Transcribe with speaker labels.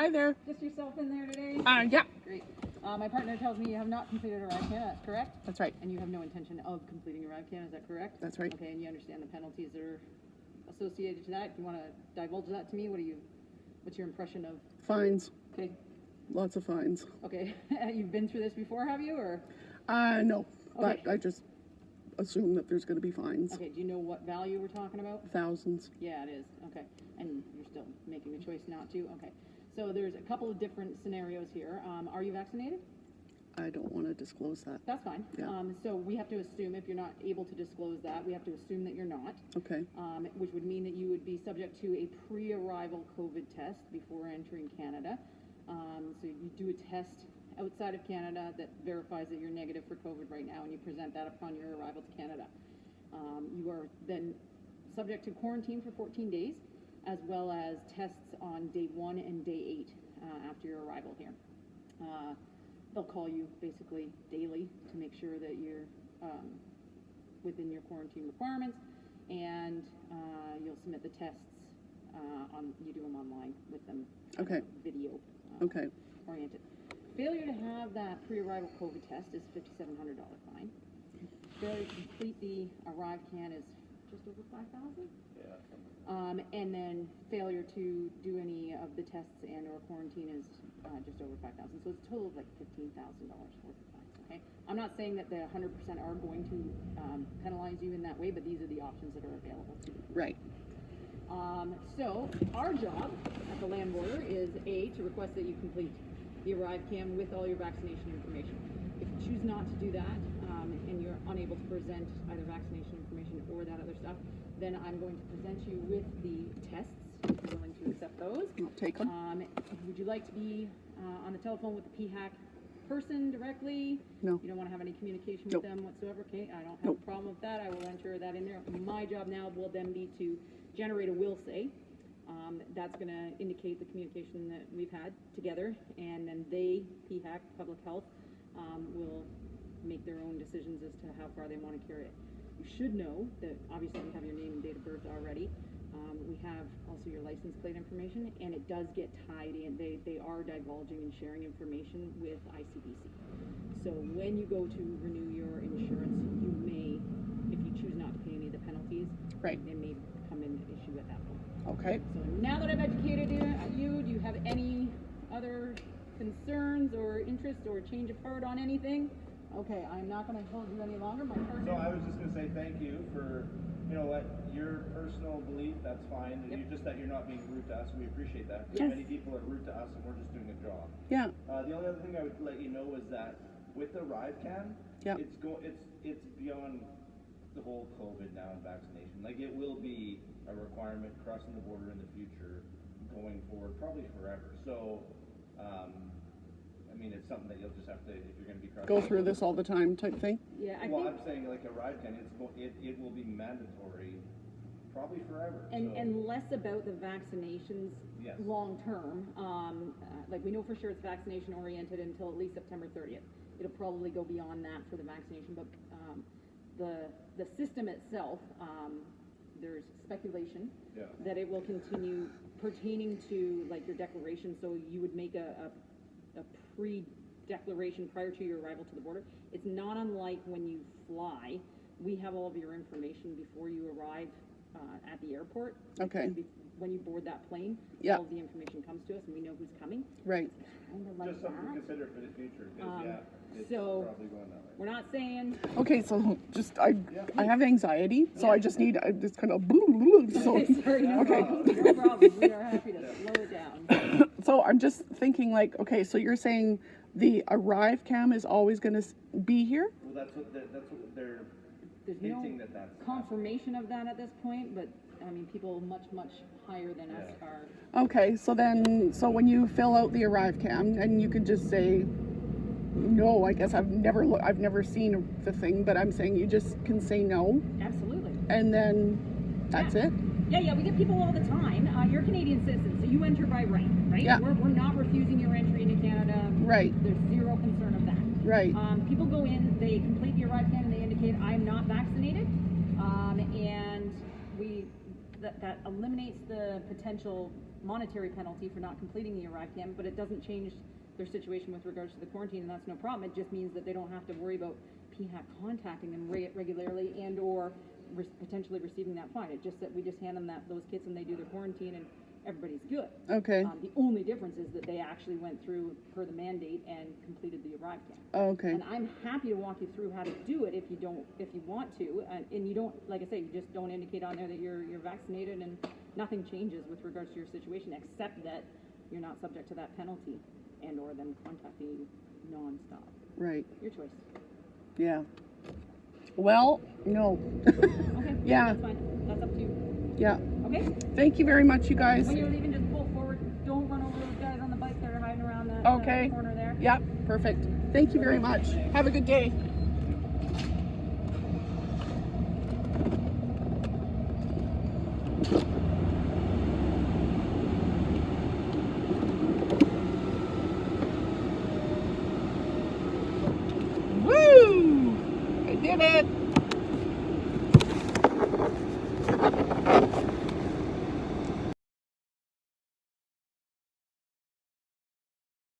Speaker 1: Hi there.
Speaker 2: Just yourself in there today?
Speaker 1: Yeah.
Speaker 2: Great. My partner tells me you have not completed ArriveCan, that's correct?
Speaker 1: That's right.
Speaker 2: And you have no intention of completing ArriveCan, is that correct?
Speaker 1: That's right.
Speaker 2: Okay, and you understand the penalties that are associated to that. Do you want to divulge that to me? What's your impression of?
Speaker 1: Fines.
Speaker 2: Okay.
Speaker 1: Lots of fines.
Speaker 2: Okay. You've been through this before, have you, or?
Speaker 1: No,
Speaker 2: Okay.
Speaker 1: but I just assume that there's going to be fines.
Speaker 2: Okay, do you know what value we're talking about?
Speaker 1: Thousands.
Speaker 2: Yeah, it is. Okay. And you're still making a choice not to? Okay. So there's a couple of different scenarios here. Are you vaccinated?
Speaker 1: I don't want to disclose that.
Speaker 2: That's fine.
Speaker 1: Yeah.
Speaker 2: So we have to assume, if you're not able to disclose that, we have to assume that you're not.
Speaker 1: Okay.
Speaker 2: Which would mean that you would be subject to a pre-arrival COVID test before entering Canada. So you do a test outside of Canada that verifies that you're negative for COVID right now, and you present that upon your arrival to Canada. You are then subject to quarantine for 14 days, as well as tests on day 1 and day 8 after your arrival here. They'll call you basically daily to make sure that you're within your quarantine requirements, and you'll submit the tests you do them online with them.
Speaker 1: Okay.
Speaker 2: Video.
Speaker 1: Okay.
Speaker 2: Oriented. Failure to have that pre-arrival COVID test is $5,700 fine. Failure to complete the ArriveCan is just over $5,000. Yeah. And then failure to do any of the tests and or quarantine is just over $5,000. So it's a total of like $15,000 worth of fines. Okay. I'm not saying that the 100% are going to penalize you in that way, but these are the options that are available to you.
Speaker 1: Right.
Speaker 2: So our job at the land border is to request that you complete the ArriveCan with all your vaccination information. If you choose not to do that, and you're unable to present either vaccination information or that other stuff, then I'm going to present you with the tests, if you're willing to accept those.
Speaker 1: I'll take them.
Speaker 2: Would you like to be on the telephone with the PHAC person directly?
Speaker 1: No.
Speaker 2: You don't want to have any communication
Speaker 1: Nope.
Speaker 2: with them whatsoever? Okay, I don't have
Speaker 1: Nope.
Speaker 2: a problem with that. I will enter that in there. My job now will then be to generate a will say. That's going to indicate the communication that we've had together, and then they, PHAC, Public Health, will make their own decisions as to how far they want to carry it. You should know that obviously we have your name and date of birth already. We have also your license plate information, and it does get tied in. They are divulging and sharing information with ICBC. So when you go to renew your insurance, you may, if you choose not to pay any of the penalties,
Speaker 1: Right.
Speaker 2: they may come in issue at that point.
Speaker 1: Okay.
Speaker 2: So now that I've educated you, do you have any other concerns or interest or change of heart on anything? Okay, I'm not going to hold you any longer. My partner.
Speaker 3: No, I was just going to say thank you for, your personal belief, that's fine.
Speaker 2: Yep.
Speaker 3: Just that you're not being rude to us, we appreciate that.
Speaker 1: Yes.
Speaker 3: Many people are rude to us and we're just doing a job.
Speaker 1: Yeah.
Speaker 3: The only other thing I would let you know is that with the ArriveCan,
Speaker 1: Yep.
Speaker 3: it's beyond the whole COVID now and vaccination. Like, it will be a requirement crossing the border in the future, going forward, probably forever. So, it's something that you'll just have to, if you're going to be crossing.
Speaker 1: Go through this all the time type thing.
Speaker 2: Yeah, I
Speaker 3: well,
Speaker 2: think.
Speaker 3: I'm saying like ArriveCan, it will be mandatory, probably forever.
Speaker 2: And less about the vaccinations
Speaker 3: Yes.
Speaker 2: long term. Like, we know for sure it's vaccination oriented until at least September 30th. It'll probably go beyond that for the vaccination, but the system itself, there's speculation that it will continue pertaining to like your declaration. So you would make a pre-declaration prior to your arrival to the border. It's not unlike when you fly. We have all of your information before you arrive at the airport.
Speaker 1: Okay.
Speaker 2: When you board that plane,
Speaker 1: Yeah.
Speaker 2: all of the information comes to us and we know who's coming.
Speaker 1: Right.
Speaker 2: Kind of like
Speaker 3: Just something to
Speaker 2: that.
Speaker 3: consider for the future, because it's
Speaker 2: so
Speaker 3: probably going that way.
Speaker 2: We're not saying.
Speaker 1: Okay, so just I have anxiety, so I just need just kind of so
Speaker 2: Sorry, no
Speaker 1: okay.
Speaker 2: problem. No problem. We are happy to slow it down.
Speaker 1: So I'm just thinking like, okay, so you're saying the ArriveCan is always going to be here?
Speaker 3: Well, that's what they're
Speaker 2: There's
Speaker 3: hinting
Speaker 2: no
Speaker 3: that's
Speaker 2: confirmation of that at this point, but people much higher than us are.
Speaker 1: Okay, so when you fill out the ArriveCan, and you can just say, no, I guess I've never seen the thing, but I'm saying you just can say no.
Speaker 2: Absolutely.
Speaker 1: And then that's it?
Speaker 2: Yeah, we get people all the time. You're a Canadian citizen, so you enter by right?
Speaker 1: Yeah.
Speaker 2: We're not refusing your entry into Canada.
Speaker 1: Right.
Speaker 2: There's zero concern of that.
Speaker 1: Right.
Speaker 2: People go in, they complete the ArriveCan, and they indicate I'm not vaccinated, and we that eliminates the potential monetary penalty for not completing the ArriveCan, but it doesn't change their situation with regards to the quarantine, and that's no problem. It just means that they don't have to worry about PHAC contacting them regularly and or potentially receiving that fine. It just that we just hand them those kits and they do their quarantine and everybody's good.
Speaker 1: Okay.
Speaker 2: The only difference is that they actually went through per the mandate and completed the ArriveCan.
Speaker 1: Okay.
Speaker 2: And I'm happy to walk you through how to do it if you want to, and you don't, like I say, you just don't indicate on there that you're vaccinated, and nothing changes with regards to your situation except that you're not subject to that penalty and or them contacting you nonstop.
Speaker 1: Right.
Speaker 2: Your choice.
Speaker 1: Yeah. Well, no.
Speaker 2: Okay.
Speaker 1: Yeah.
Speaker 2: That's fine. That's up to you.
Speaker 1: Yeah.
Speaker 2: Okay.
Speaker 1: Thank you very much, you guys.
Speaker 2: When you're leaving, just pull forward. Don't run over those guys on the bike that are hiding around that
Speaker 1: Okay.
Speaker 2: corner there.
Speaker 1: Yep. Perfect. Thank you very much. Have a good day.